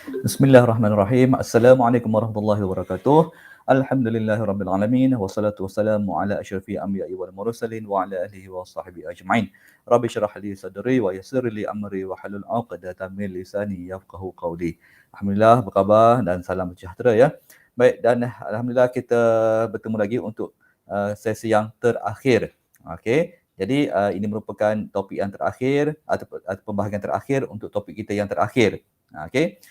Bismillahirrahmanirrahim. Assalamualaikum warahmatullahi wabarakatuh. Alhamdulillahirabbil alamin wassalatu wassalamu ala asyrafil anbiya'i wal mursalin wa ala alihi wa sahbihi ajma'in. Rabbi shrah li sadri wa yassir li amri wa halul 'uqdatam min lisani yafqahu qawli. Alhamdulillah, apa khabar dan salam sejahtera ya. Baik, dan alhamdulillah kita bertemu lagi untuk sesi yang terakhir. Okey. Jadi ini merupakan topik yang terakhir atau pembahagian terakhir untuk topik kita yang terakhir. Okey.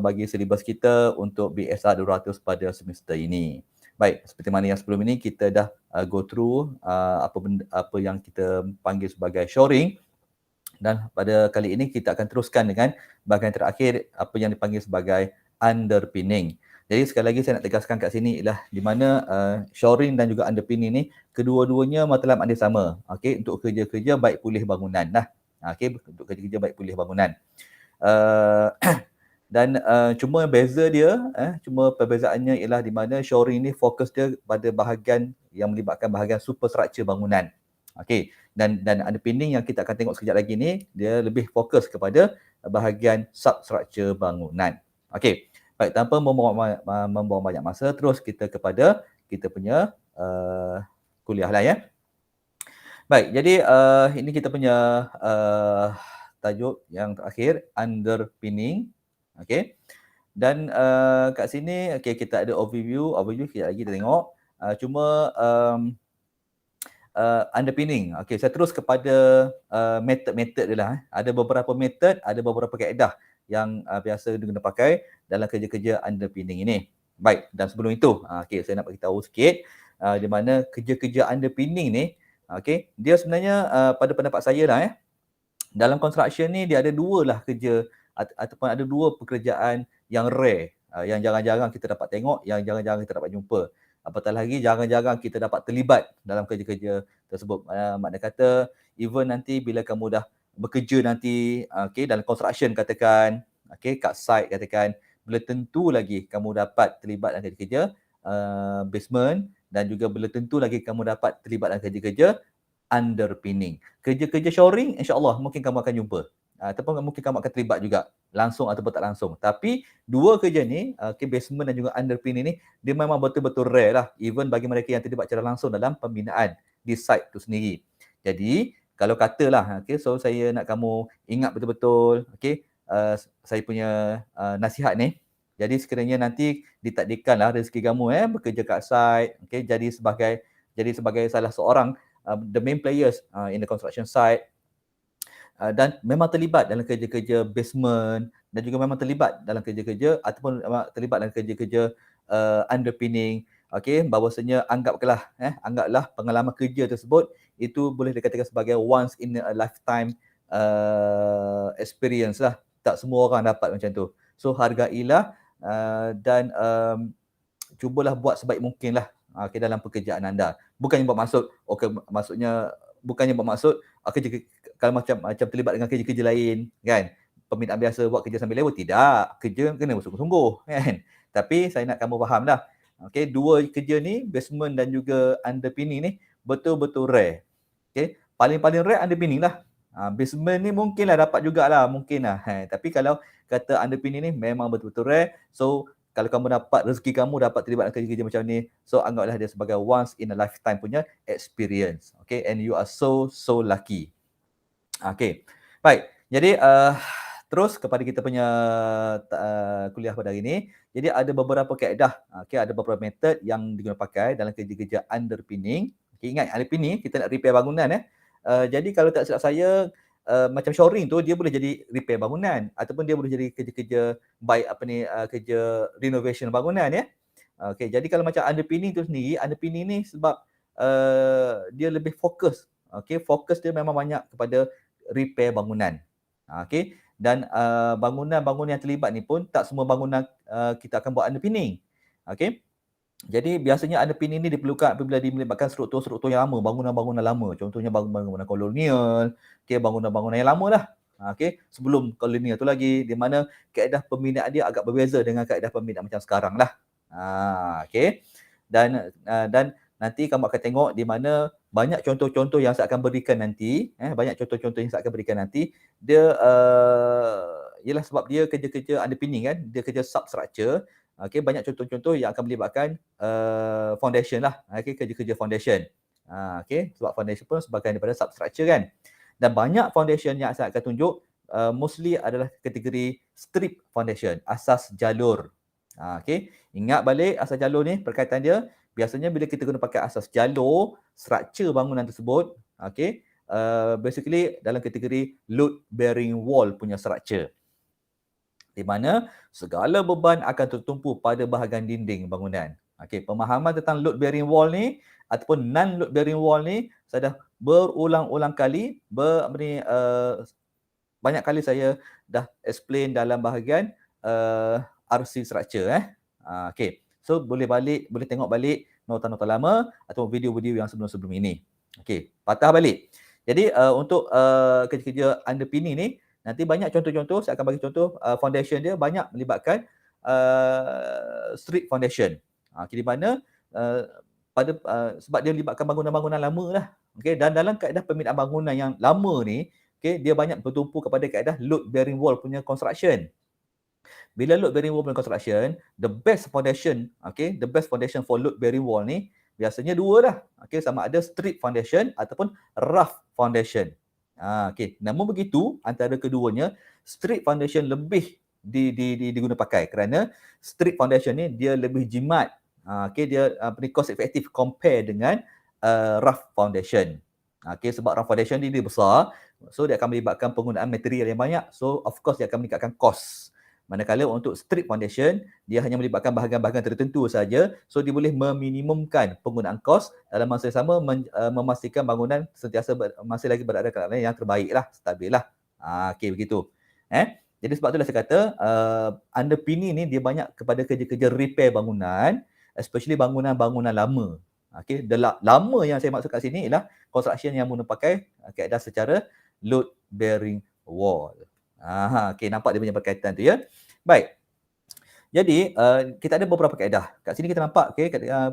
Bagi silibus kita untuk BSR 200 pada semester ini. Baik, seperti mana yang sebelum ini kita dah go through apa yang kita panggil sebagai shoring, dan pada kali ini kita akan teruskan dengan bahagian terakhir apa yang dipanggil sebagai underpinning. Jadi sekali lagi saya nak tegaskan kat sini ialah di mana shoring dan juga underpinning ni kedua-duanya matlamat dia sama. Okey, untuk kerja-kerja baik pulih bangunan lah. Okey, untuk kerja-kerja baik pulih bangunan. Uh, Dan cuma beza dia, cuma perbezaannya ialah di mana shoring ni fokus dia pada bahagian yang melibatkan bahagian superstructure bangunan. Okey, dan underpinning yang kita akan tengok sekejap lagi ni, dia lebih fokus kepada bahagian substructure bangunan. Okey, baik, tanpa membuang banyak masa, terus kita kepada kita punya kuliah lah ya. Baik, jadi ini kita punya tajuk yang terakhir, underpinning. Okey. Dan kat sini kita ada overview kejap lagi kita tengok. Cuma underpinning. Okey, saya terus kepada method-method dia lah. Ada beberapa method, ada beberapa kaedah yang biasa diguna pakai dalam kerja-kerja underpinning ini. Baik, dan sebelum itu, saya nak bagi tahu sikit di mana kerja-kerja underpinning ni, dia sebenarnya pada pendapat saya lah dalam construction ni dia ada dua lah kerja ataupun ada dua pekerjaan yang rare, yang jarang-jarang kita dapat tengok, yang jarang-jarang kita dapat jumpa. Apatah lagi jarang-jarang kita dapat terlibat dalam kerja-kerja tersebut. Makna kata even nanti bila kamu dah bekerja nanti, dalam construction katakan, kat site katakan, belum tentu lagi kamu dapat terlibat dalam kerja-kerja basement, dan juga belum tentu lagi kamu dapat terlibat dalam kerja-kerja underpinning. Kerja-kerja shoring insya-Allah mungkin kamu akan jumpa. Ataupun mungkin kamu akan terlibat juga langsung ataupun tak langsung. Tapi dua kerja ni, basement dan juga underpinning ni, dia memang betul-betul rare lah. Even bagi mereka yang terlibat secara langsung dalam pembinaan di site tu sendiri. Jadi kalau katalah, so saya nak kamu ingat betul-betul, saya punya nasihat ni. Jadi sekiranya nanti ditakdirkanlah rezeki kamu bekerja kat site, jadi sebagai salah seorang the main players in the construction site, dan memang terlibat dalam kerja-kerja basement, dan juga memang terlibat dalam kerja-kerja ataupun terlibat dalam kerja-kerja underpinning. Bahawasanya anggaplah pengalaman kerja tersebut itu boleh dikatakan sebagai once in a lifetime experience lah. Tak semua orang dapat macam tu. So hargailah dan cubalah buat sebaik mungkin lah dalam pekerjaan anda. Bukannya bermaksud, bukannya bermaksud kerja kalau macam terlibat dengan kerja-kerja lain kan. Pembinaan biasa buat kerja sambil lewat, tidak. Kerja kena bersungguh-sungguh kan. Tapi saya nak kamu faham lah. Dua kerja ni, basement dan juga underpinning ni betul-betul rare. Paling-paling rare underpinning lah. Basement ni mungkinlah dapat jugalah, mungkinlah. Tapi kalau kata underpinning ni memang betul-betul rare. So kalau kamu dapat rezeki kamu dapat terlibat dalam kerja-kerja macam ni, so anggaplah dia sebagai once in a lifetime punya experience. And you are so lucky. Baik. Jadi terus kepada kita punya kuliah pada hari ini. Jadi ada beberapa kaedah, ada beberapa metod yang digunakan pakai dalam kerja-kerja underpinning. Ingat underpinning kita nak repair bangunan jadi kalau tak silap saya macam shoring tu dia boleh jadi repair bangunan ataupun dia boleh jadi kerja-kerja kerja renovation bangunan ya. Jadi kalau macam underpinning tu sendiri, underpinning ni sebab dia lebih fokus. Fokus dia memang banyak kepada repair bangunan. Dan bangunan-bangunan yang terlibat ni pun tak semua bangunan kita akan buat underpinning. Jadi biasanya underpinning ni diperlukan apabila melibatkan struktur-struktur yang lama, bangunan-bangunan lama. Contohnya bangunan kolonial, bangunan-bangunan yang lama lah. Sebelum kolonial tu lagi, di mana kaedah pembinaan dia agak berbeza dengan kaedah pembinaan macam sekarang lah. Dan nanti kamu akan tengok di mana banyak contoh-contoh yang saya akan berikan nanti, dia ialah sebab dia kerja-kerja underpinning kan, dia kerja substructure. Okey, banyak contoh-contoh yang akan melibatkan foundation lah. Okey, kerja-kerja foundation. Okey, sebab foundation pun sebahagian daripada substructure kan. Dan banyak foundation yang saya akan tunjuk mostly adalah kategori strip foundation, asas jalur. Okey, ingat balik asas jalur ni perkaitan dia. Biasanya bila kita guna pakai asas jalur, struktur bangunan tersebut, okey, basically dalam kategori load bearing wall punya struktur. Di mana segala beban akan tertumpu pada bahagian dinding bangunan. Okey, pemahaman tentang load bearing wall ni ataupun non load bearing wall ni saya dah berulang-ulang kali banyak kali saya dah explain dalam bahagian RC structure okey. So boleh tengok balik nota-nota lama atau video-video yang sebelum-sebelum ini. Okey, patah balik. Jadi untuk kerja-kerja underpinning ni nanti banyak contoh-contoh, saya akan bagi contoh foundation dia banyak melibatkan strip foundation. Di mana sebab dia melibatkan bangunan-bangunan lama lah. Okey, dan dalam kaedah pembinaan bangunan yang lama ni, okey, dia banyak bertumpu kepada kaedah load bearing wall punya construction. Bila load bearing wall punya construction, the best foundation for load bearing wall ni biasanya dua dah. Okey, sama ada strip foundation ataupun rough foundation. Okey, namun begitu antara keduanya strip foundation lebih diguna pakai kerana strip foundation ni dia lebih jimat. Okey, dia cost effective compare dengan rough foundation. Okey, sebab rough foundation dia besar, so dia akan melibatkan penggunaan material yang banyak. So of course dia akan meningkatkan kos. Manakala untuk strip foundation, dia hanya melibatkan bahagian-bahagian tertentu saja. So dia boleh meminimumkan penggunaan kos dalam masa yang sama memastikan bangunan sentiasa masih lagi berada dalam keadaan yang terbaik lah, stabil lah. Okey, begitu. Jadi sebab itulah saya kata underpinning ni dia banyak kepada kerja-kerja repair bangunan, especially bangunan-bangunan lama. Okey, lama yang saya maksud kat sini ialah construction yang guna pakai kaedah secara load bearing wall. Okey, nampak dia punya berkaitan tu ya. Baik. Jadi, kita ada beberapa kaedah. Kat sini kita nampak, okey,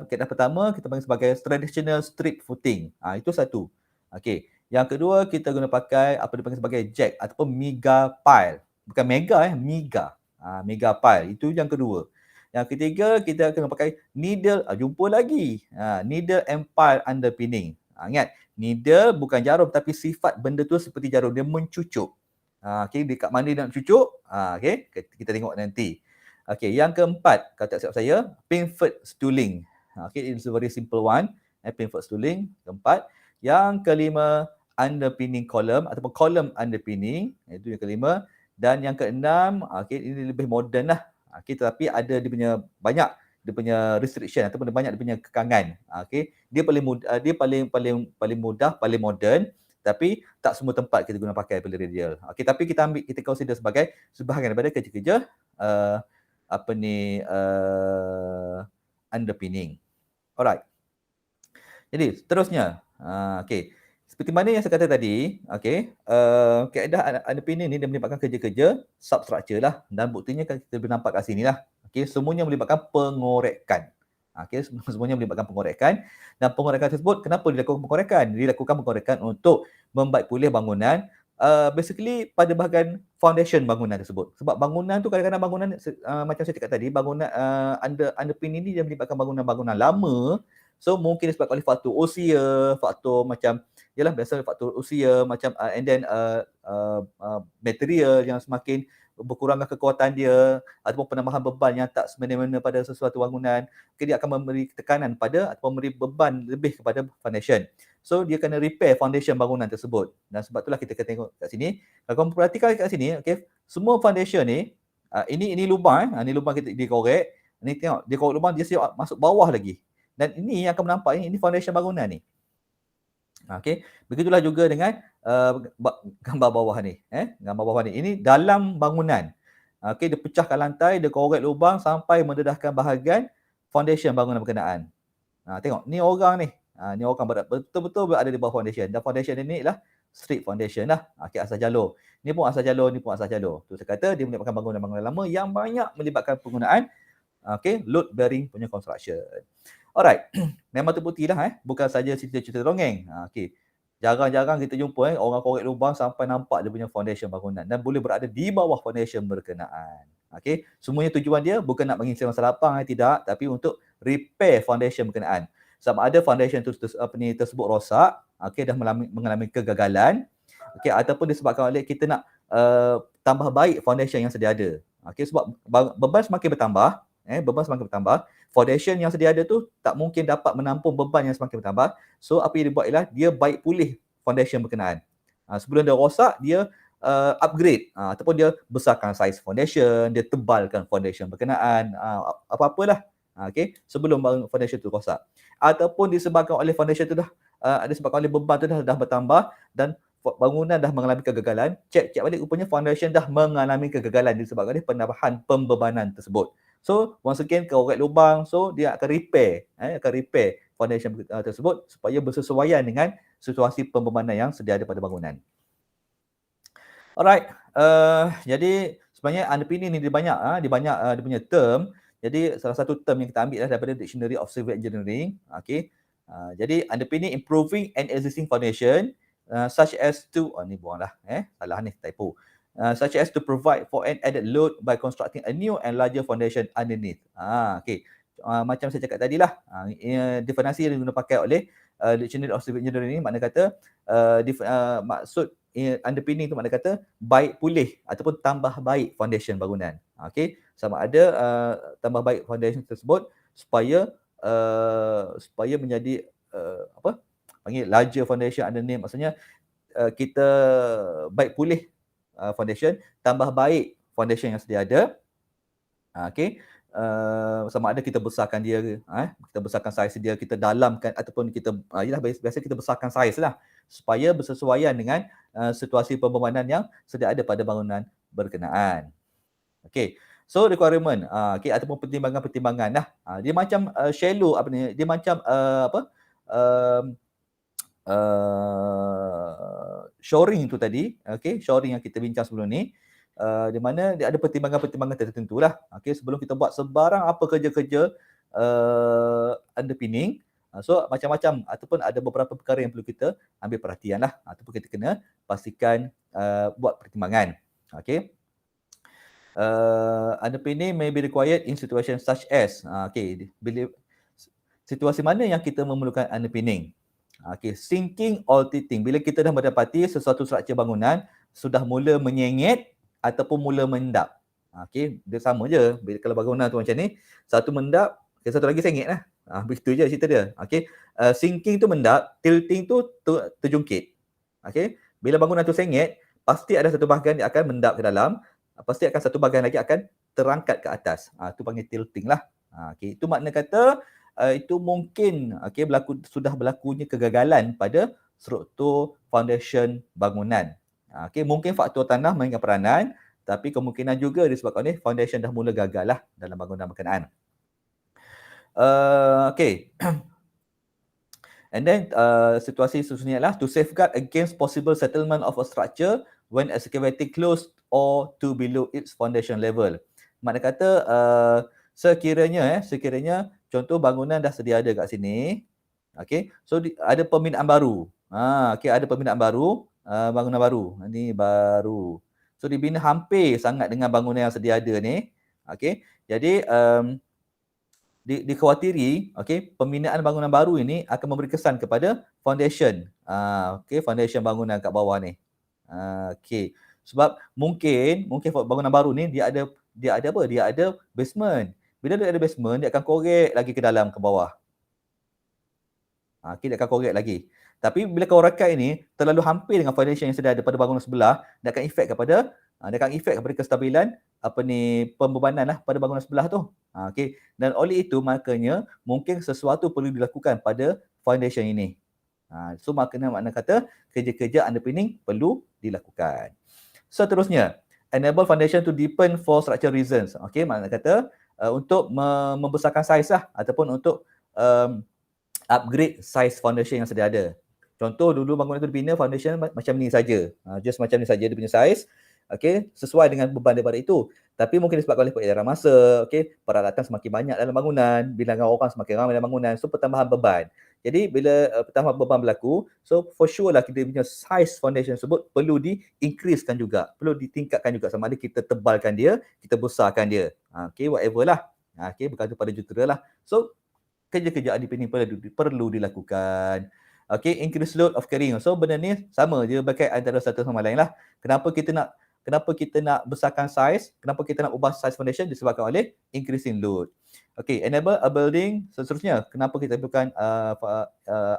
kaedah pertama kita panggil sebagai traditional strip footing. Itu satu. Okey. Yang kedua kita guna pakai apa dipanggil sebagai jack ataupun mega pile. Bukan mega mega. Mega pile. Itu yang kedua. Yang ketiga kita kena pakai needle, jumpa lagi. Needle and pile underpinning. Ingat, needle bukan jarum tapi sifat benda tu seperti jarum, dia mencucuk. Okey, dekat mana dia nak cucuk? Okey, kita tengok nanti. Okey, yang keempat, kalau tak silap saya, pivot stooling. Okey, it's a very simple one. Pivot stooling, keempat. Yang kelima, underpinning column ataupun column underpinning. Itu yang kelima. Dan yang keenam, okey, ini lebih moden lah. Okey, tetapi ada dia punya banyak dia punya restriction ataupun banyak dia punya kekangan. Okey, dia paling mudah, paling moden. Tapi tak semua tempat kita guna pakai pillar radial. Okey, tapi kita consider sebagai sebahagian daripada kerja-kerja underpinning. Alright. Jadi seterusnya, okey. Seperti mana yang saya kata tadi, okey, kaedah underpinning ni dia melibatkan kerja-kerja substructure lah, dan buktinya kan kita boleh nampak kat sini lah. Okey, semuanya melibatkan pengorekan. Okey, semuanya melibatkan pengorekan, dan pengorekan tersebut kenapa dilakukan pengorekan? Dilakukan pengorekan untuk membaik pulih bangunan, basically pada bahagian foundation bangunan tersebut. Sebab bangunan tu kadang-kadang bangunan macam saya cakap tadi, bangunan underpinning ni dia melibatkan bangunan-bangunan lama. So mungkin disebabkan oleh faktor usia, faktor macam yalah biasa faktor usia macam and then material yang semakin berkurangkan kekuatan dia ataupun penambahan beban yang tak semena-mena pada sesuatu bangunan, dia akan memberi tekanan pada atau memberi beban lebih kepada foundation. So dia kena repair foundation bangunan tersebut. Dan sebab itulah kita kena tengok kat sini. Kalau kamu perhatikan kat sini, okey, semua foundation ni ini lubang ini lubang kita dikorek. Ni tengok, dia korek lubang, dia siap masuk bawah lagi. Dan ini yang akan menampak ini foundation bangunan ni. Okey, begitulah juga dengan gambar bawah ni, gambar bawah ni. Ini dalam bangunan. Okey, dia pecahkan lantai, dia korek lubang sampai mendedahkan bahagian foundation bangunan berkenaan. Tengok, ni orang ni. Ni orang betul-betul berada di bawah foundation. Dan foundation ini ialah strip foundation lah. Okey, asas jalur. Ni pun asas jalur, ni pun asas jalur. Tu saya kata dia melibatkan bangunan-bangunan lama yang banyak melibatkan penggunaan load bearing punya construction. Alright, memang terbuktilah bukan saja cerita-cerita dongeng. Okey. Jarang-jarang kita jumpa orang korek lubang sampai nampak dia punya foundation bangunan dan boleh berada di bawah foundation berkenaan. Okey, semuanya tujuan dia bukan nak mengisi masa lapang tidak, tapi untuk repair foundation berkenaan. Sama ada foundation tu tersebut rosak, okey, dah mengalami kegagalan, okey, ataupun disebabkan oleh kita nak tambah baik foundation yang sedia ada. Okey, sebab beban semakin bertambah, beban semakin bertambah, foundation yang sedia ada tu tak mungkin dapat menampung beban yang semakin bertambah. So apa yang dibuat ialah dia baik pulih foundation berkenaan. Sebelum dia rosak, dia upgrade ataupun dia besarkan saiz foundation, dia tebalkan foundation berkenaan, apa-apalah. Okey, sebelum foundation tu rosak. Ataupun disebabkan oleh foundation tu dah disebabkan oleh beban tu dah bertambah dan bangunan dah mengalami kegagalan, cek balik rupanya foundation dah mengalami kegagalan disebabkan oleh penambahan pembebanan tersebut. So, once again korek lubang, so dia akan repair, foundation tersebut supaya bersesuaian dengan situasi pembebanan yang sedia ada pada bangunan. Alright, jadi sebenarnya underpinning ni dia banyak dia punya term. Jadi salah satu term yang kita ambil daripada Dictionary of Civil Engineering. Okay. Jadi underpinning improving an existing foundation such as to, ni buanglah, salah ni, typo. Such as to provide for an added load by constructing a new and larger foundation underneath. Okay. Macam saya cakap tadi lah, definisi yang dipakai oleh Dictionary of Civil Engineering ni makna kata maksud underpinning tu makna kata baik pulih ataupun tambah baik foundation bangunan. Okey, sama ada tambah baik foundation tersebut supaya menjadi panggil larger foundation underneath, maksudnya kita baik pulih foundation, tambah baik foundation yang sedia ada. Okey, sama ada kita besarkan dia, kita besarkan saiz dia, kita dalamkan ataupun kita biasa kita besarkan saiz lah supaya bersesuaian dengan situasi pembangunan yang sedia ada pada bangunan berkenaan. Okey, so requirement ataupun pertimbangan-pertimbangan lah. Dia macam shallow dia macam shoring tu tadi, okey, shoring yang kita bincang sebelum ni, di mana dia ada pertimbangan-pertimbangan tertentu lah. Okey, sebelum kita buat sebarang apa kerja-kerja underpinning, so macam-macam ataupun ada beberapa perkara yang perlu kita ambil perhatian lah ataupun kita kena pastikan buat pertimbangan. Okey. Underpinning may be required in situations such as, bila situasi mana yang kita memerlukan underpinning? Sinking or tilting. Bila kita dah mendapati sesuatu struktur bangunan sudah mula menyengit ataupun mula mendap. Dia sama je. Bila kalau bangunan tu macam ni, satu mendap, satu lagi sengit lah. Begitu je cerita dia. Sinking tu mendap, tilting tu terjungkit. Bila bangunan tu sengit, pasti ada satu bahagian yang akan mendap ke dalam, pasti akan satu bahagian lagi akan terangkat ke atas. Tu panggil tilting lah. Itu makna kata itu mungkin sudah berlakunya kegagalan pada struktur foundation bangunan. Mungkin faktor tanah mainkan peranan, tapi kemungkinan juga disebabkan oleh foundation dah mula gagal lah dalam bangunan berkenaan. And then situasi seterusnya adalah to safeguard against possible settlement of a structure when excavating close or to below its foundation level. Makna kata sekiranya contoh bangunan dah sedia ada kat sini. So ada pembinaan baru. Ada pembinaan baru, bangunan baru. Ini baru. So dibina hampir sangat dengan bangunan yang sedia ada ni. Jadi dikhawatiri pembinaan bangunan baru ini akan memberi kesan kepada foundation. Foundation bangunan kat bawah ni. Sebab mungkin bangunan baru ni dia ada apa? Dia ada basement. Bila dia ada basement, dia akan korek lagi ke dalam ke bawah. Dia akan korek lagi. Tapi bila korekan ini terlalu hampir dengan foundation yang sedia ada pada bangunan sebelah, dia akan efek kepada kestabilan pembebanan lah pada bangunan sebelah tu. Dan oleh itu maknanya mungkin sesuatu perlu dilakukan pada foundation ini. So makna kata kerja-kerja underpinning perlu dilakukan. Seterusnya, enable foundation to deepen for structural reasons. Makna kata untuk membesarkan saiz lah ataupun untuk upgrade saiz foundation yang sedia ada. Contoh dulu bangunan itu dibina foundation macam ni saja. Just macam ni saja dia punya saiz. Sesuai dengan beban daripada itu. Tapi mungkin disebabkan oleh peredaran masa, peralatan semakin banyak dalam bangunan, bilangan orang semakin ramai dalam bangunan, so pertambahan beban. Jadi bila pertama beban berlaku, so for sure lah kita punya size foundation tersebut perlu di-increasekan juga, perlu ditingkatkan juga, sama ada kita tebalkan dia, kita besarkan dia. Okay, whatever lah. Okay, bergantung pada jutera lah. So kerja-kerja underpinning perlu dilakukan. Okay, increase load of carrying. So benda ni sama je berkait antara satu sama lain lah. Kenapa kita nak besarkan size? Kenapa kita nak ubah size foundation? Disebabkan oleh increasing load. Okay, enable a building. Seterusnya, kenapa kita bukan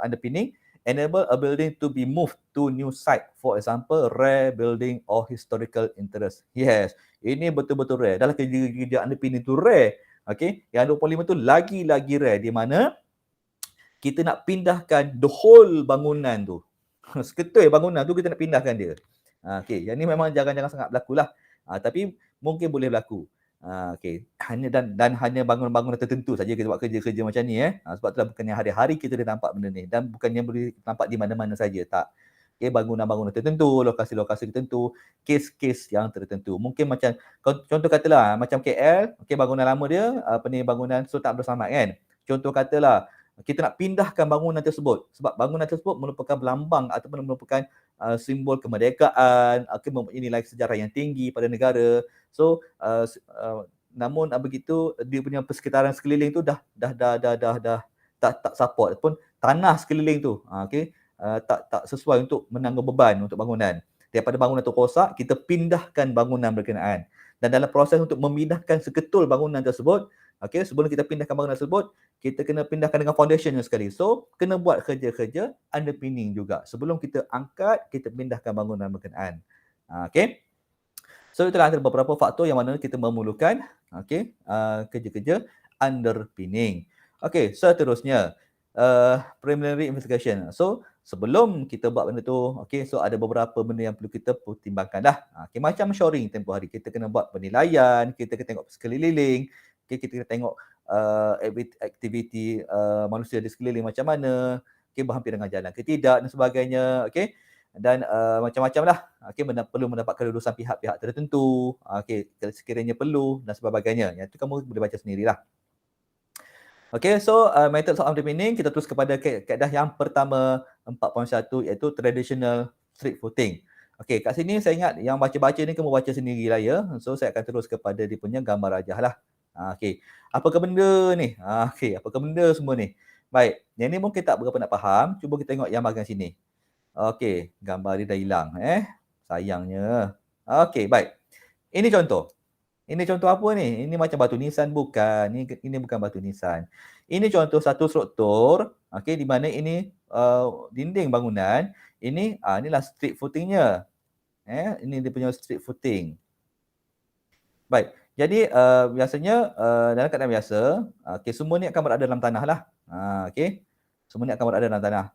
underpinning? Enable a building to be moved to new site. For example, rare building or historical interest. Yes, ini betul-betul rare. Dalam kerja-kerja underpinning tu rare. Okay, yang 25 tu lagi-lagi rare, di mana kita nak pindahkan the whole bangunan tu. Seketui bangunan tu kita nak pindahkan dia. Okay, yang ni memang jarang-jarang sangat berlaku lah. Tapi mungkin boleh berlaku. Okay, hanya dan hanya bangunan-bangunan tertentu saja kita buat kerja-kerja macam ni. Sebab itulah bukannya hari-hari kita dah nampak benda ni. Dan bukannya boleh nampak di mana-mana saja, tak. Okay, bangunan-bangunan tertentu, lokasi-lokasi tertentu, kes-kes yang tertentu. Mungkin macam, contoh katalah macam KL, okay, bangunan lama dia, bangunan Sultan Abdul Samad kan. Contoh katalah, kita nak pindahkan bangunan tersebut sebab bangunan tersebut merupakan lambang ataupun merupakan simbol kemerdekaan, mempunyai nilai sejarah yang tinggi pada negara. So namun begitu dia punya persekitaran sekeliling tu dah tak support, ataupun tanah sekeliling tu tak sesuai untuk menanggung beban untuk bangunan. Daripada bangunan tu rosak, kita pindahkan bangunan berkenaan. Dan dalam proses untuk memindahkan seketul bangunan tersebut, sebelum kita pindahkan bangunan tersebut, kita kena pindahkan dengan foundationnya sekali. So, kena buat kerja-kerja underpinning juga. Sebelum kita angkat, kita pindahkan bangunan berkenaan. So, itulah antara beberapa faktor yang mana kita memerlukan kerja-kerja underpinning. Seterusnya, preliminary investigation. So, sebelum kita buat benda tu, so ada beberapa benda yang perlu kita pertimbangkan dah. Macam shoring tempoh hari, kita kena buat penilaian, kita kena tengok sekeliling, kita kena tengok aktiviti manusia di sekeliling macam mana, berhampir dengan jalan ke tidak dan sebagainya, dan macam-macam lah, perlu mendapatkan lulusan pihak-pihak tertentu, sekiranya perlu dan sebagainya. Yang tu kamu boleh baca sendirilah. So methods of underpinning, kita terus kepada kaedah yang pertama 4.1, iaitu traditional street footing. Kat sini saya ingat yang baca-baca ni kamu baca sendirilah ya. So saya akan terus kepada dia punya gambar rajah lah. Apakah benda ni? Apakah benda semua ni? Baik, yang ni mungkin tak berapa nak faham. Cuba kita tengok yang bahagian sini. Gambar dia dah hilang. Sayangnya. Baik. Ini contoh. Ini contoh apa ni? Ini macam batu nisan, bukan. Ini bukan batu nisan. Ini contoh satu struktur, di mana ini dinding bangunan. Inilah street footingnya. Ini dia punya street footing. Baik. Jadi biasanya dalam keadaan biasa, semua ni akan berada dalam tanah lah. Semua ni akan berada dalam tanah.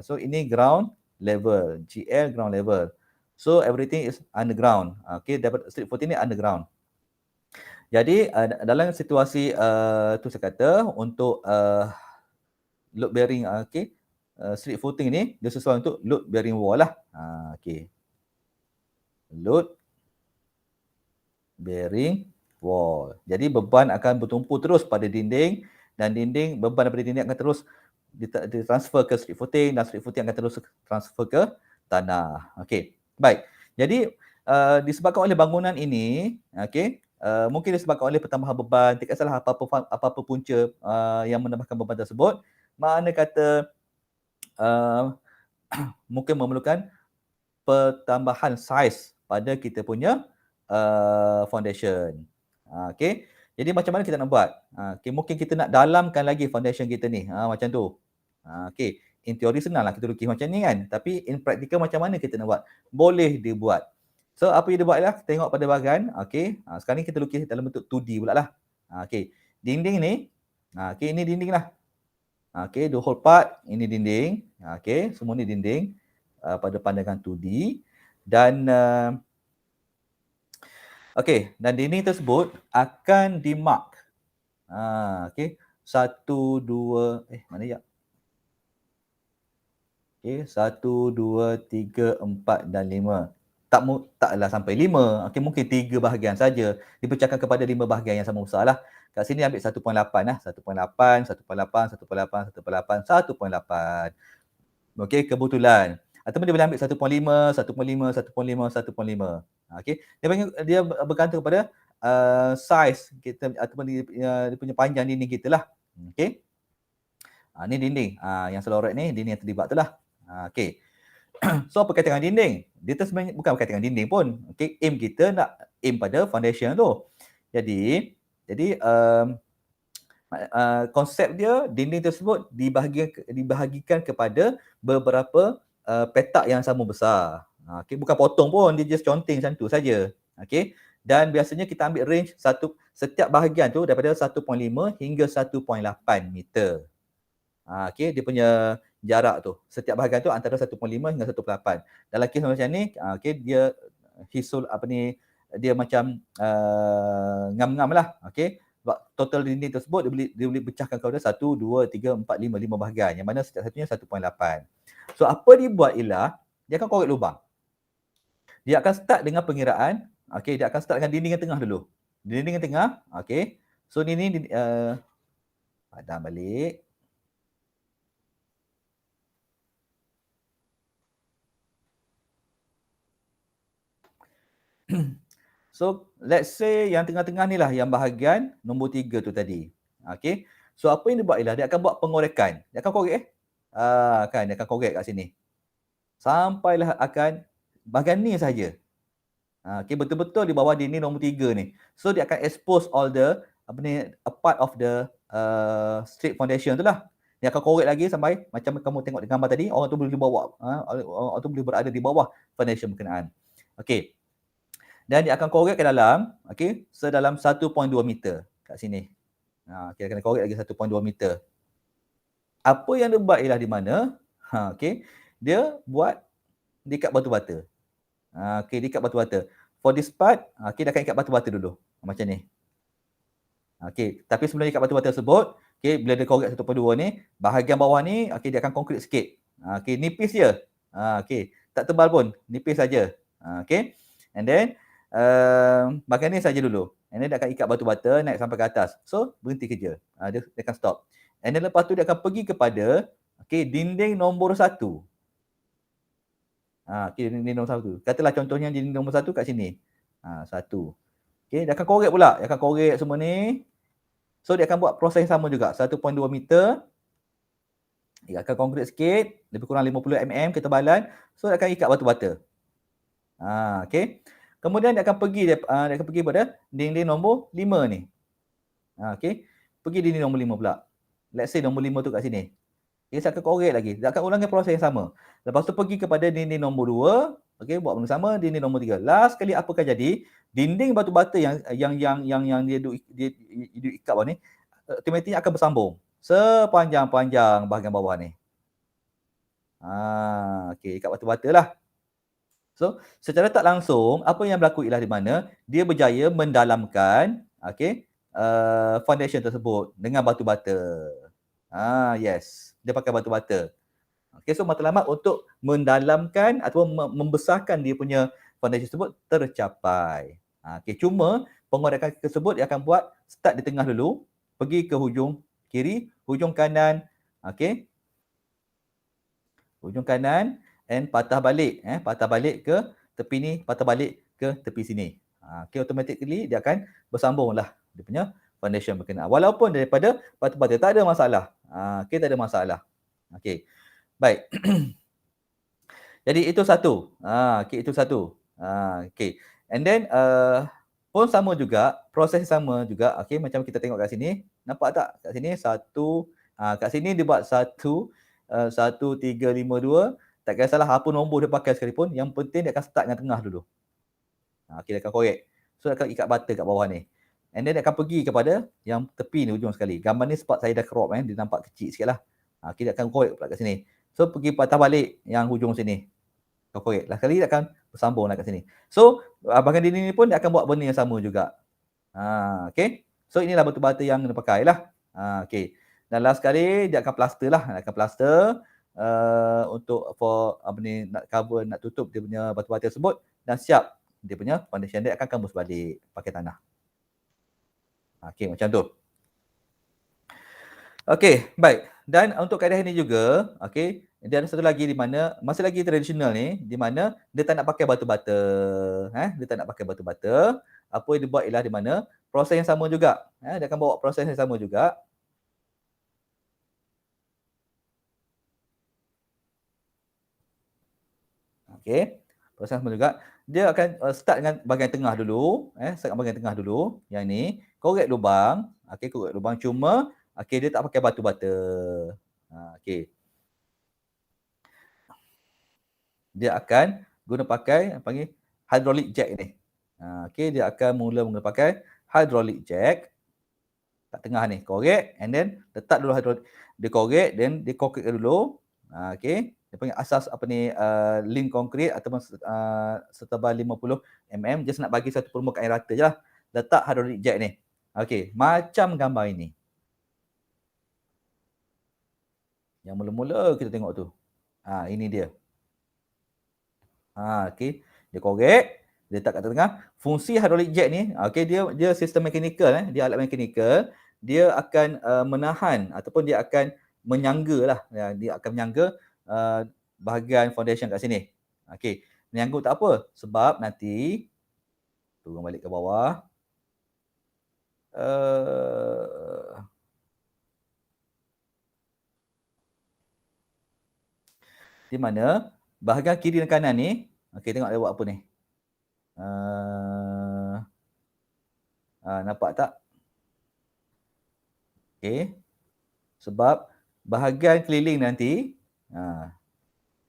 So ini ground level, GL ground level. So everything is underground. Dapat street footing ni underground. Jadi dalam situasi tu saya kata untuk load bearing street footing ni dia sesuai untuk load bearing wall lah. Load bearing wall. Jadi beban akan bertumpu terus pada dinding, dan beban daripada dinding akan terus ditransfer ke street footing, dan street footing akan terus transfer ke tanah. Baik. Jadi disebabkan oleh bangunan ini, mungkin disebabkan oleh pertambahan beban, tidak salah apa-apa punca yang menambahkan beban tersebut, makna kata mungkin memerlukan pertambahan saiz pada kita punya foundation. Jadi macam mana kita nak buat? Mungkin kita nak dalamkan lagi foundation kita ni, macam tu. In teori senang lah kita lukis macam ni kan, tapi in practical macam mana kita nak buat? Boleh dibuat. So apa yang dia buat ialah tengok pada bahagian, sekarang ni kita lukis dalam bentuk 2D pula lah. Dinding ni, ini dinding lah. The whole part, ini dinding. Semua ni dinding pada pandangan 2D. Dan dan dinding tersebut akan dimark. 1, 2, mana ya? 1, 2, 3, 4 dan 5. Taklah sampai 5. Mungkin 3 bahagian saja. Dipecahkan kepada 5 bahagian yang sama besar lah. kat sini ambil 1.8 lah. 1.8, 1.8, 1.8, 1.8, 1.8. Okey, kebetulan. Ataupun dia boleh ambil 1.5, 1.5, 1.5, 1.5. Okey. Dia bergantung kepada saiz kita ataupun dia punya panjang dinding kita lah. Okey. Ni dinding. Yang selorek ni dinding yang terlibat tu lah. Okey. So apa kaitan dengan dinding? Dia tu sebenarnya bukan berkaitan dengan dinding pun. Okey, aim kita nak aim pada foundation tu. Jadi konsep dia dinding tersebut dibahagikan kepada beberapa petak yang sama besar. Okey, bukan potong pun, dia just conteng macam tu saja. Okey. Dan biasanya kita ambil range setiap bahagian tu daripada 1.5 hingga 1.8 meter. Okey, dia punya jarak tu. Setiap bahagian tu antara 1.5 hingga 1.8. Dalam kes macam ni, okey, dia dia macam ngam-ngam lah. Okey. Sebab total dinding tersebut dia boleh pecahkan kepada 1, 2, 3, 4, 5 bahagian. Yang mana setiap satunya 1.8. So apa dia buat ialah dia akan korek lubang. Dia akan start dengan pengiraan. Okey, dia akan start dengan dinding yang tengah dulu. Dinding yang tengah, okey. So ni padam balik. So, let's say yang tengah-tengah ni lah yang bahagian nombor 3 tu tadi. Okey. So, apa yang dia buat ialah dia akan buat pengorekan. Dia akan korek kan dia akan korek kat sini. Sampailah akan bahagian ni saja. Okey, betul-betul di bawah dinding nombor 3 ni. So, dia akan expose all the a part of the straight foundation tu lah. Dia akan korek lagi sampai macam kamu tengok di gambar tadi, orang tu boleh dibawa orang tu boleh berada di bawah foundation berkenaan. Okey. Dan dia akan korek ke dalam, okey, sedalam 1.2 meter kat sini. Kita kena korek lagi 1.2 meter. Apa yang dia buat ialah di mana? Okey, dia buat diikat batu bata. Okey, diikat batu bata. For this part, okey, dia akan ikat batu bata dulu. Macam ni. Okey, tapi sebelum ikat batu bata tersebut, okey, bila dia korek 1.2 ni, bahagian bawah ni, okey, dia akan konkrit sikit. Okey, nipis je. Okey, tak tebal pun, nipis saja. Okey. And then bahagian ni saja dulu. And then dia akan ikat batu bata naik sampai ke atas. So, berhenti kerja. Dia akan stop. And then lepas tu dia akan pergi kepada dinding nombor 1. Dinding nombor 1. Katalah contohnya dinding nombor 1 kat sini. 1. Dia akan korek pula. Dia akan korek semua ni. So, dia akan buat proses yang sama juga. 1.2 meter. Dia akan konkrit sikit. Lebih kurang 50 mm ketebalan. So, dia akan ikat batu bata. Okay. Kemudian dia akan pergi pada dinding nombor 5 ni. Okey. Pergi dinding nombor 5 pula. Let's say nombor 5 tu kat sini. Dia akan korek lagi. Dia akan ulangi proses yang sama. Lepas tu pergi kepada dinding nombor 2. Okey, buat benda sama, dinding nombor 3. Last kali apa akan jadi? Dinding batu bata yang dia ikat bawah ni automatik akan bersambung sepanjang-panjang bahagian bawah ni. Okey, ikat batu bata lah. So, secara tak langsung, apa yang berlaku ialah di mana dia berjaya mendalamkan foundation tersebut dengan batu bata. Yes. Dia pakai batu bata. Okay, so matlamat untuk mendalamkan atau membesarkan dia punya foundation tersebut tercapai. Okay, cuma pengorekan tersebut dia akan buat start di tengah dulu, pergi ke hujung kiri, hujung kanan, hujung kanan, and patah balik ke tepi ni, patah balik ke tepi sini. Automatically dia akan bersambung lah dia punya foundation berkenaan. Walaupun daripada batu bata tak ada masalah. Tak ada masalah. Baik. Jadi itu satu. Itu satu. And then pun sama juga, proses sama juga. Macam kita tengok kat sini, nampak tak? Kat sini satu, kat sini dia buat 1 3 5 2. Tak kisahlah apa nombor dia pakai sekalipun, yang penting dia akan start dengan tengah dulu. Dia akan korek. So, dia akan ikat bata kat bawah ni. And then dia akan pergi kepada yang tepi ni ujung sekali. Gambar ni sebab saya dah crop, dia nampak kecil sikit lah. Dia akan korek pula kat sini. So, pergi patah balik yang hujung sini. Korek. Last kali dia akan bersambung lah kat sini. So, bahagian dinding ni pun dia akan buat benda yang sama juga. So, inilah batu bata yang dia pakai lah. Dan last kali dia akan plaster lah. Dia akan plaster. Untuk nak cover, nak tutup dia punya batu bata tersebut dan siap dia punya foundation dia akan kembus balik pakai tanah. Macam tu. Okey, baik. Dan untuk kaedah ini juga, okey, dia ada satu lagi di mana masih lagi tradisional ni, di mana dia tak nak pakai batu bata, dia tak nak pakai batu bata. Apa yang dia buat ialah di mana proses yang sama juga, dia akan bawa proses yang sama juga. Okey, proses sama juga. Dia akan, start dengan bahagian tengah dulu, start dengan bahagian tengah dulu, yang ni, korek lubang, okey, korek lubang cuma, okey, dia tak pakai batu bata. Okey. Dia akan guna pakai apa panggil hydraulic jack ni. Okey, dia akan mula guna pakai hydraulic jack kat tengah ni, korek and then letak dulu hydraulic, dia korek then dia konkritkan dulu. Okey, dia panggil asas apa ni, link konkrit ataupun setebal 50 mm, just nak bagi satu permukaan yang rata je lah. Letak hydraulic jack ni. Okey, macam gambar ini. Yang mula-mula kita tengok tu. Ini dia. Okey. Dia korek, dia letak kat tengah. Fungsi hydraulic jack ni, okey, dia sistem mekanikal, dia alat mekanikal. Dia akan menahan ataupun dia akan menyanggalah, dia akan menyangga bahagian foundation kat sini. Okey, menyangga tak apa, sebab nanti turun balik ke bawah. Di mana bahagian kiri dan kanan ni, okey, tengok dia buat apa ni. Nampak tak? Okey. Sebab bahagian keliling nanti,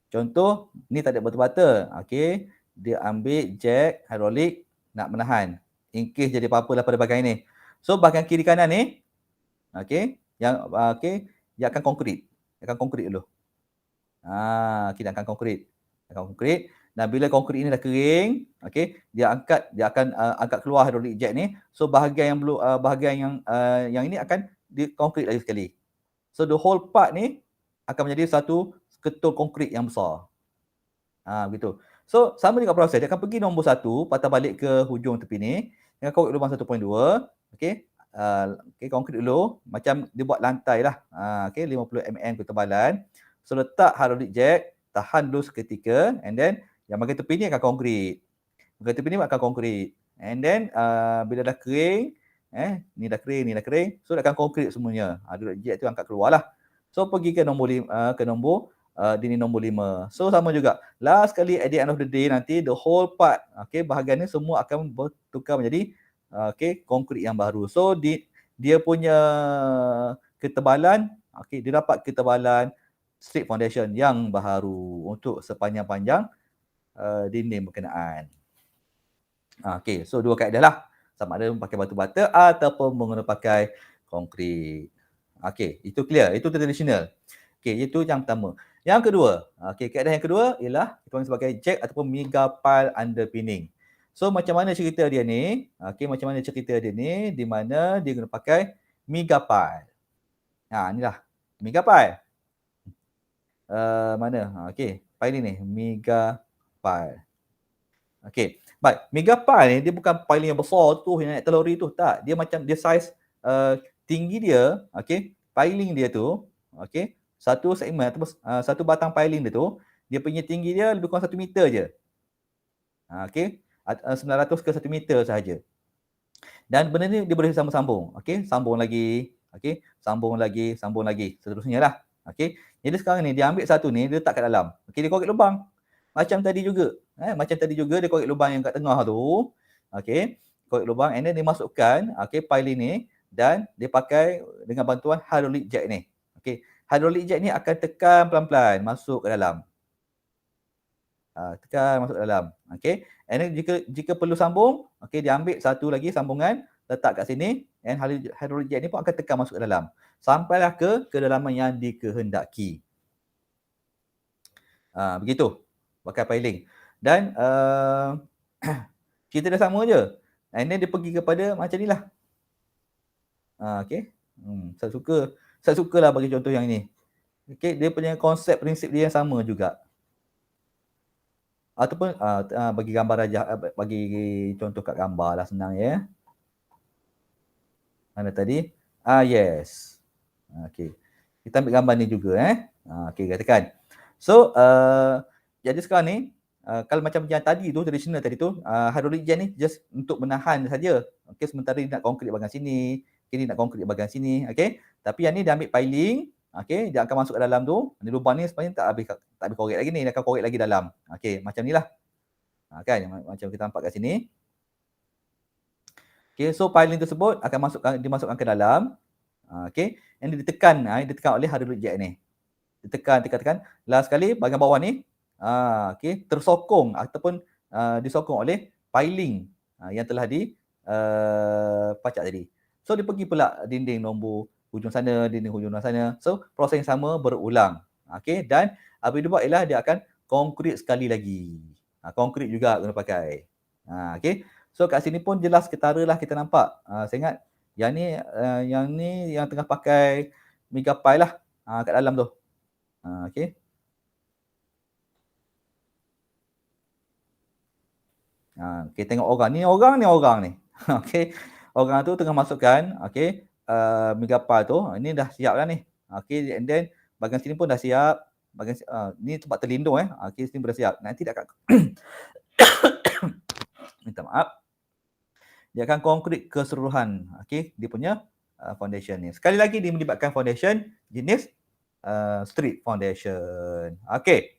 contoh ni tak ada batu bata, okey, dia ambil jack hydraulic nak menahan in case jadi apa-apa pada bahagian ni. So bahagian kiri kanan ni, okey, yang okey, dia akan konkrit. Dia akan konkrit dulu. Kita akan konkrit. Akan konkrit dan bila konkrit ini dah kering, okey, dia akan angkat keluar hydraulic jack ni. So bahagian yang belum bahagian yang ini akan dikonkrit lagi sekali. So the whole part ni akan menjadi satu ketul konkrit yang besar. Begitu. So sama juga proses, dia akan pergi nombor 1, patah balik ke hujung tepi ni, dengan korek lubang 1.2, okey. Okey, konkrit dulu, macam dia buat lantai lah. Okey, 50 mm ketebalan. So letak hydraulic jack, tahan dulu seketika and then yang bahagian tepi ni akan konkrit. Bahagian tepi ni akan konkrit. And then bila dah kering, ni dah kering, so dia akan konkrit semuanya. Hydraulic jack tu angkat keluar lah. So pergi ke nombor dinding nombor 5. So sama juga. Last kali at the end of the day nanti the whole part, okey, bahagian ni semua akan bertukar menjadi okey, konkrit yang baru. So dia punya ketebalan, okey, dia dapat ketebalan straight foundation yang baru untuk sepanjang-panjang dinding berkenaan. Okey, so dua kaedah lah. Sama ada pakai batu bata ataupun menggunakan pakai konkrit. Okey, itu clear. Itu tradisional. Okey, itu yang pertama. Yang kedua, okey, kaedah yang kedua ialah kita panggil sebagai jack ataupun mega pile underpinning. So macam mana cerita dia ni? Okey, macam mana cerita dia ni di mana dia guna pakai mega pile. Inilah mega pile. Mana? Okey, piling ni mega pile. Okey, baik. Mega pile ni dia bukan piling yang besar tu yang naik teluri tu, tak. Dia macam dia saiz tinggi dia, okey, piling dia tu, okey, satu segmen ataupun satu batang piling dia tu, dia punya tinggi dia lebih kurang 1 meter je. Okey, 900 ke 1 meter sahaja. Dan benda ni dia boleh sambung-sambung, okey, sambung lagi, okey, sambung lagi, seterusnya lah. Okey. Jadi sekarang ni dia ambil satu ni, dia letak kat dalam. Okey, dia korek lubang. Macam tadi juga. Macam tadi juga dia korek lubang yang kat tengah tu. Okey, korek lubang and then dia masukkan okey piling ni dan dia pakai dengan bantuan hydraulic jack ni. Okey, hydraulic jack ni akan tekan pelan-pelan masuk ke dalam. Tekan masuk ke dalam. Okey. And then jika perlu sambung, okey, dia ambil satu lagi sambungan, letak kat sini and hydraulic jack ni pun akan tekan masuk ke dalam. Sampailah ke kedalaman yang dikehendaki. Begitu. Pakai piling. Dan cerita dia sama je. And then dia pergi kepada macam ni lah. Okey. Saya sukalah bagi contoh yang ni. Okey, dia punya konsep prinsip dia yang sama juga. Ataupun bagi gambar aja, bagi contoh kat gambar lah senang ya. Mana tadi? Yes. Okey. Kita ambil gambar ni juga Okey, katakan. So, jadi sekarang ni kalau macam yang tadi tu, tradisional tadi tu, hydraulic jet ni just untuk menahan saja. Okey, sementara dia nak konkrit bahagian sini, kini nak konkrit bahagian sini, okey. Tapi yang ni dia ambil piling, okey, dia akan masuk ke dalam tu. Ni lubang ni sebenarnya tak habis korek lagi ni, dia akan korek lagi dalam. Okey, macam nilah. Kan macam kita nampak kat sini. Okey, so piling tersebut akan dimasukkan ke dalam. Okey, yang ditekan oleh hydraulic jet ni. Ditekan. Last sekali bahagian bawah ni okey, tersokong ataupun disokong oleh piling yang telah pacak tadi. So dia pergi pula dinding nombor hujung sana, dinding hujung sana. So proses yang sama berulang. Okey, dan apa dia buat ialah dia akan konkrit sekali lagi. Konkrit juga guna pakai. Okey. So kat sini pun jelas ketaralah kita nampak. Saya ingat yang ni yang tengah pakai Megapile lah kat dalam tu. Okey. Okey, tengok orang ni. Okey. Orang tu tengah masukkan Megapile tu. Ini dah siap dah ni. Okey, and then bahagian sini pun dah siap. Ni tempat terlindung Okey, sini pun dah siap. Nanti dia akan minta maaf. Dia akan konkrit keseluruhan dia punya foundation ni. Sekali lagi dia melibatkan foundation jenis street foundation. Okey.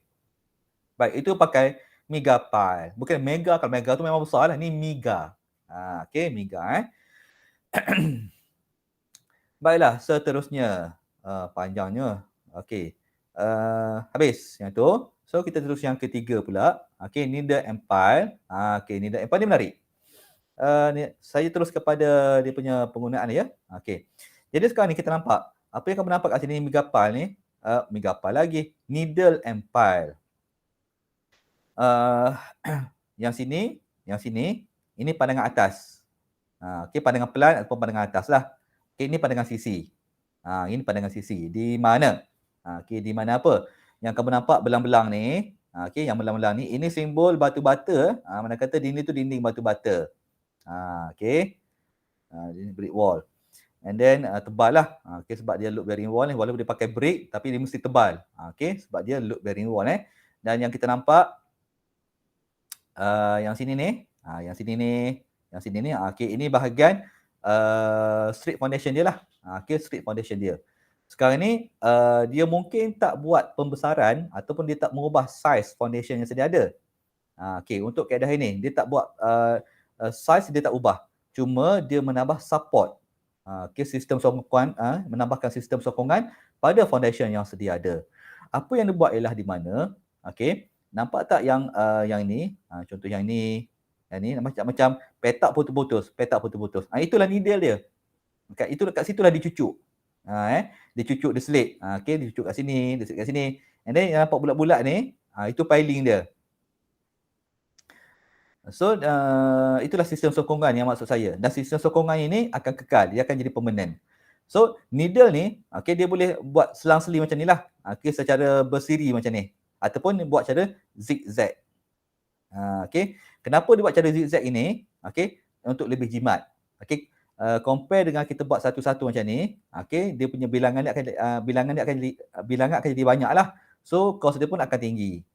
Baik, itu pakai Megapile. Bukan mega, kalau mega tu memang besar lah. Ni mega. Okey, mega Baiklah, seterusnya. Panjangnya. Okey. Habis yang tu. So kita terus yang ketiga pula. Okey, needle and pile. Okey, needle and pile ni menarik. Saya terus kepada dia punya penggunaan ni Okey. Jadi sekarang ni kita nampak apa yang kamu nampak kat sini Megapile ni, Megapile lagi, needle and pile. Yang sini, ini pandangan atas. Okey, pandangan pelan ataupun pandangan atas lah. Okey, ini pandangan sisi. Ini pandangan sisi. Di mana? Okey, di mana apa? Yang kamu nampak belang-belang ni, okey, yang belang-belang ni, ini simbol batu bata. Mana kata dinding tu dinding batu bata. Okey. Ini brick wall. And then tebal lah. Okay, sebab dia load bearing wall ni. Walaupun dia pakai brick, tapi dia mesti tebal. Okay, sebab dia load bearing wall Dan yang kita nampak, yang sini ni. Yang sini ni. Okay, ini bahagian street foundation dia lah. Okay, street foundation dia. Sekarang ni, dia mungkin tak buat pembesaran ataupun dia tak mengubah size foundation yang sedia ada. Okay, untuk kaedah ini, dia tak buat size dia tak ubah. Cuma dia menambah support. Sistem sokongan, menambahkan sistem sokongan pada foundation yang sedia ada. Apa yang dia buat ialah di mana, nampak tak yang ini, contoh yang ni macam petak putus-putus. Itulah needle dia. Kat situlah dicucuk. Dia cucuk, dia selit. Dia cucuk kat sini, dia selit kat sini. And then yang nampak bulat-bulat ni, itu piling dia. So, itulah sistem sokongan yang maksud saya. Dan sistem sokongan ini akan kekal. Dia akan jadi permanent. So, needle ni, dia boleh buat selang-seli macam ni lah. Secara bersiri macam ni. Ataupun buat cara zigzag. Kenapa dia buat cara zigzag ini? Untuk lebih jimat. Compare dengan kita buat satu-satu macam ni, dia punya bilangan dia akan jadi banyak lah. So, cost dia pun akan tinggi.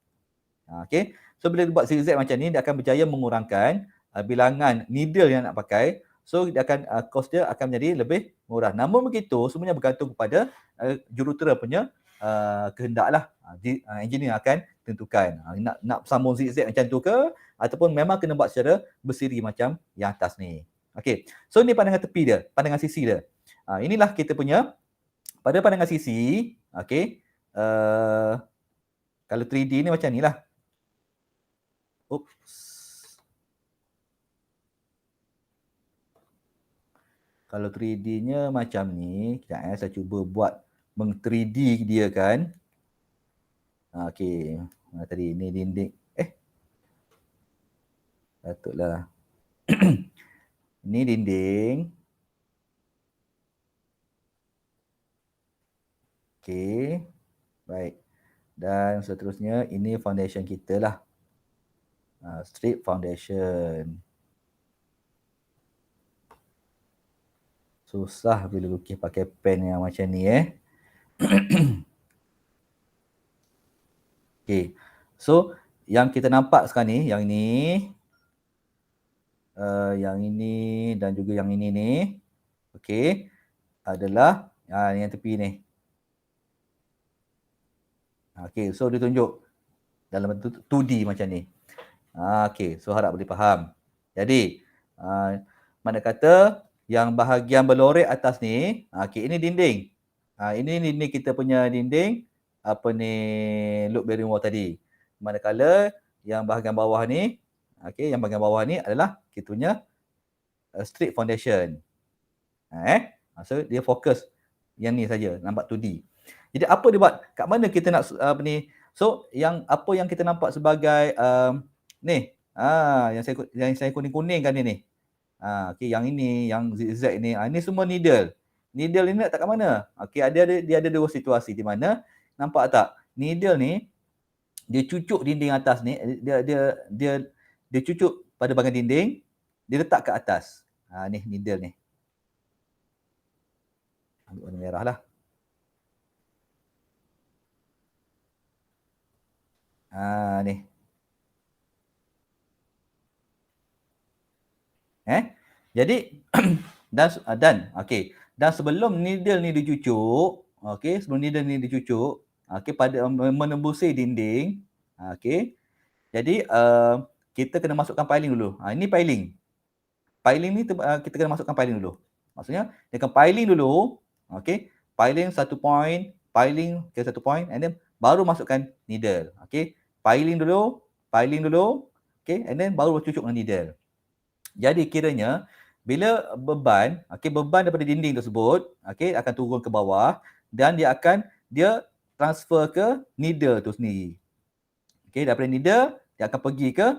So bila dia buat zigzag macam ni, dia akan berjaya mengurangkan bilangan needle yang nak pakai. So dia akan cost dia akan menjadi lebih murah. Namun begitu, semuanya bergantung kepada jurutera punya kehendak lah. Engineer akan tentukan nak sambung zigzag macam tu ke ataupun memang kena buat secara bersiri macam yang atas ni. Okey. So ni pandangan tepi dia, pandangan sisi dia. Inilah kita punya pada pandangan sisi, kalau 3D ni macam ni lah. Oops. Kalau 3D-nya macam ni, sekejap saya cuba buat meng-3D dia kan. Okey. Tadi ni dinding. Patutlah. Ni dinding. Okey. Baik. Dan seterusnya ini foundation kita lah. Strip foundation. Susah bila lukis pakai pen yang macam ni Okey. So, yang kita nampak sekarang ni, yang ini dan juga yang ini ni, okey, adalah yang tepi ni. Okey, so dia tunjuk dalam bentuk 2D macam ni. Okey, so harap boleh faham. Jadi, mana kata yang bahagian berlorek atas ni, okey, ini dinding. Ini dinding kita punya dinding, apa ni, loop bearing wall tadi. Manakala yang bahagian bawah ni, okey, yang bahagian bawah ni adalah kita punya straight foundation. So dia fokus yang ni saja, nampak 2D. Jadi apa dia buat? Kat mana kita nak apa ni? So yang apa yang kita nampak sebagai ni, yang saya kuning-kuningkan ni. Okey, yang ini, yang zigzag ni, ini semua needle. Needle ni nak tak kat mana? Okey, dia ada dua situasi di mana, nampak tak? Needle ni dia cucuk dinding atas ni, dia cucuk pada bahagian dinding, dia letak ke atas. Ni needle ni. Ambil warna merah lah. Ni. Jadi dan okey. Dan sebelum needle ni dicucuk, okey, sebelum needle ni dicucuk, okey, pada menembusi dinding, okey. Jadi kita kena masukkan piling dulu. Ini piling. Piling ni kita kena masukkan piling dulu. Maksudnya dia akan piling dulu, okey. Piling 1 point, piling ke 1 point and then baru masukkan needle. Okey. Piling dulu, okey, and then baru cucuk dengan needle. Jadi kiranya bila beban, okey, beban daripada dinding tersebut, okey, akan turun ke bawah dan dia transfer ke needle tu sendiri. Okey, daripada needle dia akan pergi ke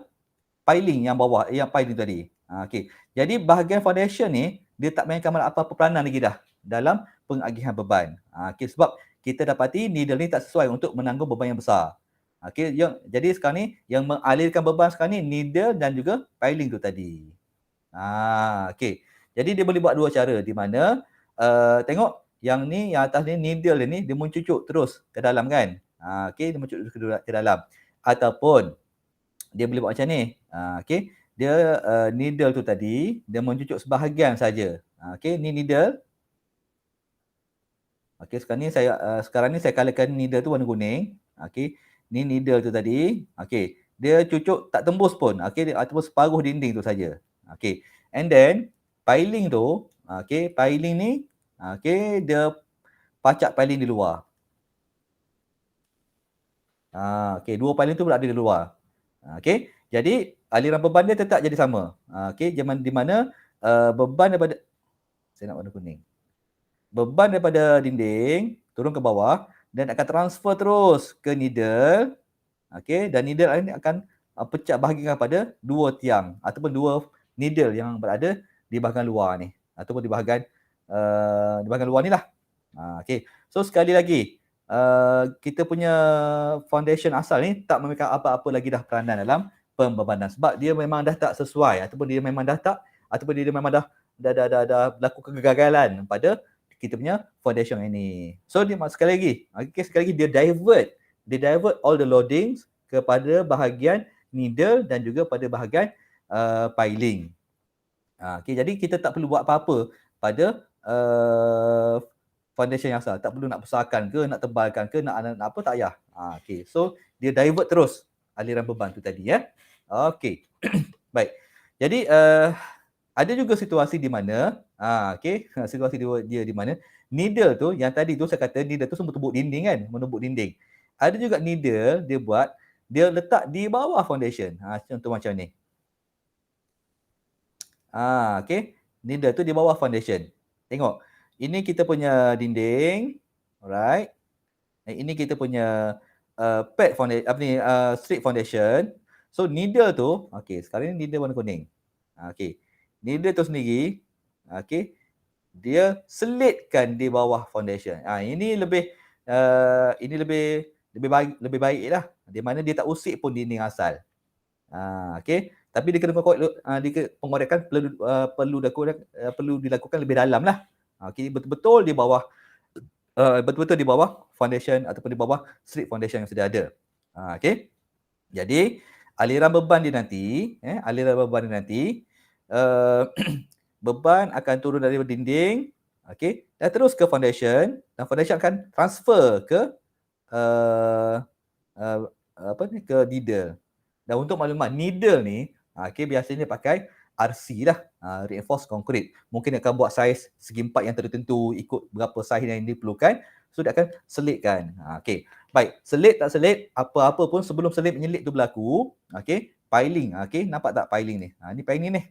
piling yang bawah, yang piling tadi. Okey. Jadi bahagian foundation ni dia tak mainkan apa-apa peranan lagi dah dalam pengagihan beban. Okey, sebab kita dapati needle ni tak sesuai untuk menanggung beban yang besar. Okey, jadi sekarang ni yang mengalirkan beban sekarang ni needle dan juga piling tu tadi. Okey. Jadi dia boleh buat dua cara di mana tengok yang ni, yang atas ni needle ni dia mencucuk terus ke dalam kan. Okey, dia mencucuk ke dalam. Ataupun dia boleh buat macam ni. Okey. Dia needle tu tadi dia mencucuk sebahagian saja. Okey, ni needle. Okey, sekarang ni saya colourkan needle tu warna kuning. Okey. Ni needle tu tadi. Okey. Dia cucuk tak tembus pun. Okey, ataupun separuh dinding tu saja. Okey. And then piling tu, okey, piling ni okey, dia pacak piling di luar. Okey, dua piling tu berada di luar. Okey. Jadi aliran beban dia tetap jadi sama. Okey, di mana beban daripada, saya nak warna kuning. Beban daripada dinding turun ke bawah dan akan transfer terus ke needle. Okey, dan needle ini akan pecah bahagikan pada dua tiang ataupun dua needle yang berada di bahagian luar ni ataupun di bahagian luar ni lah. Okey. So sekali lagi, kita punya foundation asal ni tak memberikan apa-apa lagi dah peranan dalam pembebanan sebab dia memang dah tak sesuai ataupun dia memang dah berlaku kegagalan pada kita punya foundation ini. So dia sekali lagi dia divert all the loadings kepada bahagian needle dan juga pada bahagian piling. Okey, jadi kita tak perlu buat apa-apa pada foundation yang asal. Tak perlu nak besarkan ke, nak tebalkan ke, nak apa, tak payah. Okey, so dia divert terus aliran beban tu tadi ya. Okey. Baik. Jadi ada juga situasi di mana okey, situasi dia di mana needle tu yang tadi tu saya kata needle tu semua tumbuk dinding kan, menumbuk dinding. Ada juga needle dia letak di bawah foundation. Contoh macam ni. Okey. Needle tu di bawah foundation. Tengok. Ini kita punya dinding. Alright. Ini kita punya pad foundation, straight foundation. So needle tu, okey, sekarang ni needle warna kuning. Okey. Needle tu sendiri, okey, dia selitkan di bawah foundation. Ini lebih baik lah. Di mana dia tak usik pun dinding asal. Okey. Tapi dia kena pengorekan perlu dilakukan lebih dalam lah. Okey, betul-betul di bawah betul-betul di bawah foundation ataupun di bawah slip foundation yang sudah ada. Okey. Jadi aliran beban dia nanti, aliran beban dia nanti, uh, beban akan turun dari dinding, okey, dan terus ke foundation, dan foundation akan transfer ke uh, uh, apa ni, ke needle. Dan untuk maklumat, needle ni, okey, biasanya pakai RC lah, reinforced concrete. Mungkin dia akan buat saiz segi empat yang tertentu, ikut berapa saiz yang diperlukan. So, dia akan selitkan. Okey. Baik, selit tak selit, apa-apa pun sebelum selit menyelit tu berlaku, okey, piling. Okey, nampak tak piling ni? Ni piling ni.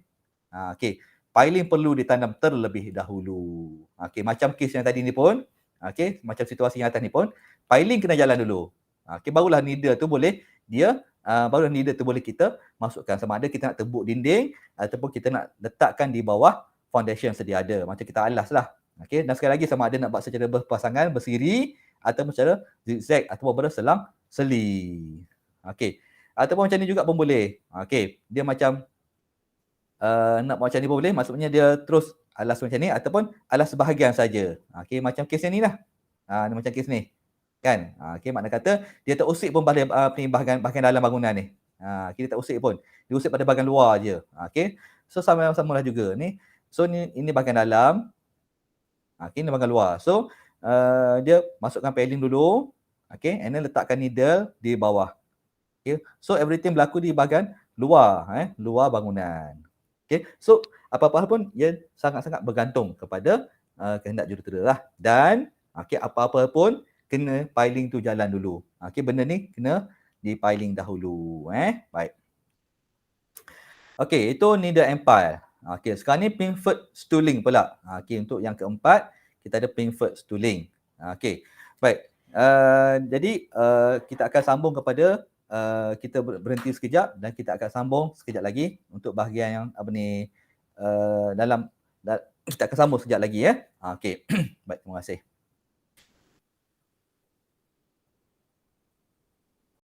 Okey. Piling perlu ditanam terlebih dahulu. Okey, macam kes yang tadi ni pun, okey, macam situasi yang atas ni pun, piling kena jalan dulu. Okey, barulah needle tu boleh dia barulah needle tu boleh kita masukkan, sama ada kita nak tebuk dinding ataupun kita nak letakkan di bawah foundation yang sedia ada. Macam kita alas lah. Okey, dan sekali lagi sama ada nak buat secara berpasangan, bersiri ataupun secara zigzag ataupun berselang seli. Okey. Ataupun macam ni juga pun boleh. Okey, dia macam nak buat macam ni pun boleh, maksudnya dia terus alas macam ni ataupun alas sebahagian saja. Okey, macam kes yang ni lah. Ni macam kes ni. Kan? Okey, makna kata dia tak usik pun pada bahagian dalam bangunan ni. Kita tak usik pun. Dia usik pada bahagian luar je. Okey. So sama-samalah juga ni. So ini bahagian dalam. Okey, ini bahagian luar. So dia masukkan paling dulu. Okey, and then letakkan needle di bawah. Okay. So everything berlaku di bahagian luar, luar bangunan. Okay. So apa-apa pun ia sangat-sangat bergantung kepada kehendak jurutera lah. Dan okay, apa-apa pun kena piling tu jalan dulu. Okay, benda ni kena dipiling dahulu. Baik. Okay, itu needle and pile. Okay, sekarang ni pivot stooling pula. Okay, untuk yang keempat, kita ada pivot stooling. Okay, baik. Jadi kita akan sambung kepada kita berhenti sekejap dan kita akan sambung sekejap lagi untuk bahagian yang apa ni kita akan sambung sekejap lagi ya. Okey. Baik, terima kasih.